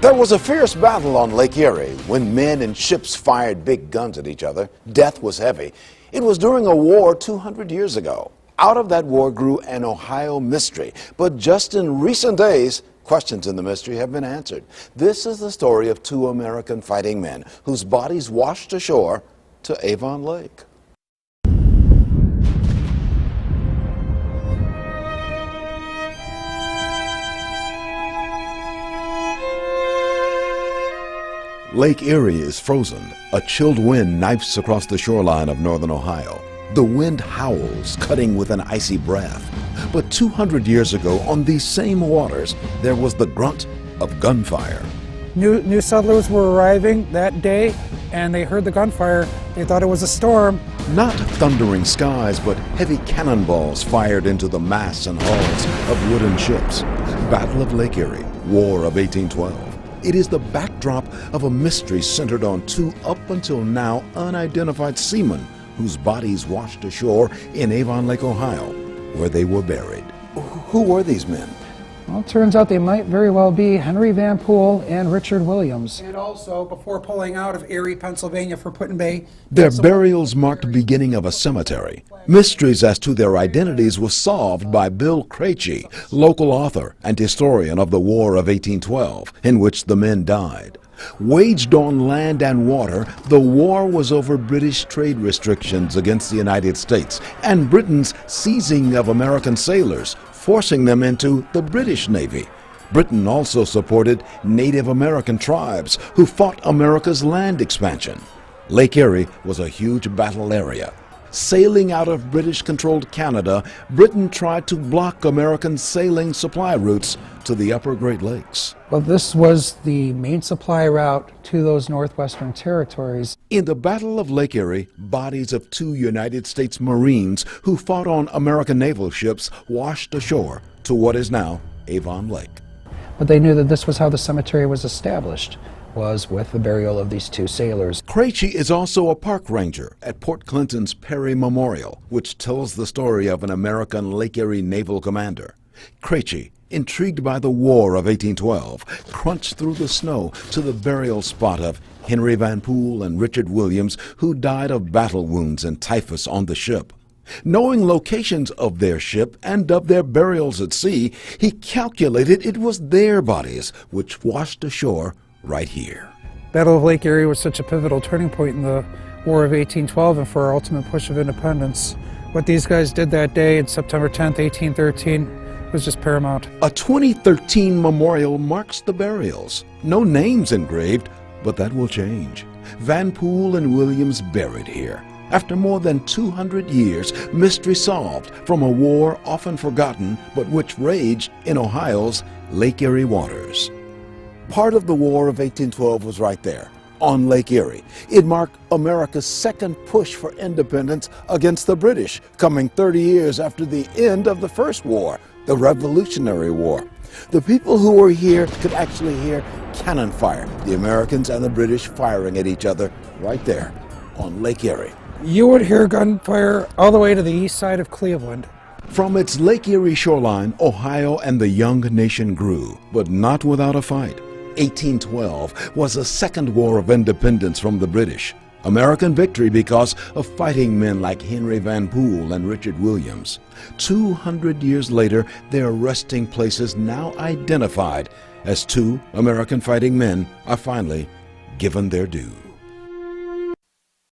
There was a fierce battle on Lake Erie when men and ships fired big guns at each other. Death was heavy. It was during a war 200 years ago. Out of that war grew an Ohio mystery. But just in recent days, questions in the mystery have been answered. This is the story of two American fighting men whose bodies washed ashore to Avon Lake. Lake Erie is frozen. A chilled wind knifes across the shoreline of northern Ohio. The wind howls, cutting with an icy breath. But 200 years ago, on these same waters, there was the grunt of gunfire. New settlers were arriving that day, and they heard the gunfire. They thought it was a storm. Not thundering skies, but heavy cannonballs fired into the masts and hulls of wooden ships. Battle of Lake Erie, War of 1812. It is the backdrop of a mystery centered on two up until now unidentified seamen whose bodies washed ashore in Avon Lake, Ohio, where they were buried. Who were these men? Well, it turns out they might very well be Henry Van Pool and Richard Williams. And also, before pulling out of Erie, Pennsylvania for Put-in-Bay, their burials marked the beginning of a cemetery. Mysteries as to their identities were solved by Bill Krejci, local author and historian of the War of 1812, in which the men died. Waged on land and water, the war was over British trade restrictions against the United States and Britain's seizing of American sailors, forcing them into the British Navy. Britain also supported Native American tribes who fought America's land expansion. Lake Erie was a huge battle area. Sailing out of British-controlled Canada, Britain tried to block American sailing supply routes to the upper Great Lakes. Well, this was the main supply route to those northwestern territories. In the Battle of Lake Erie, bodies of two United States Marines who fought on American naval ships washed ashore to what is now Avon Lake. But they knew that this was how the cemetery was established, was with the burial of these two sailors. Krejci is also a park ranger at Port Clinton's Perry Memorial, which tells the story of an American Lake Erie naval commander. Krejci, intrigued by the War of 1812, crunched through the snow to the burial spot of Henry Van Pool and Richard Williams, who died of battle wounds and typhus on the ship. Knowing locations of their ship and of their burials at sea, he calculated it was their bodies which washed ashore right here. Battle of Lake Erie was such a pivotal turning point in the War of 1812 and for our ultimate push of independence. What these guys did that day, on September 10th, 1813, was just paramount. A 2013 memorial marks the burials. No names engraved, but that will change. Van Pool and Williams buried here. After more than 200 years, mystery solved from a war often forgotten, but which raged in Ohio's Lake Erie waters. Part of the War of 1812 was right there, on Lake Erie. It marked America's second push for independence against the British, coming 30 years after the end of the First War, the Revolutionary War. The people who were here could actually hear cannon fire, the Americans and the British firing at each other right there on Lake Erie. You would hear gunfire all the way to the east side of Cleveland. From its Lake Erie shoreline, Ohio and the young nation grew, but not without a fight. 1812 was a second war of independence from the British. American victory because of fighting men like Henry Van Pool and Richard Williams. 200 years later, their resting places now identified as two American fighting men are finally given their due.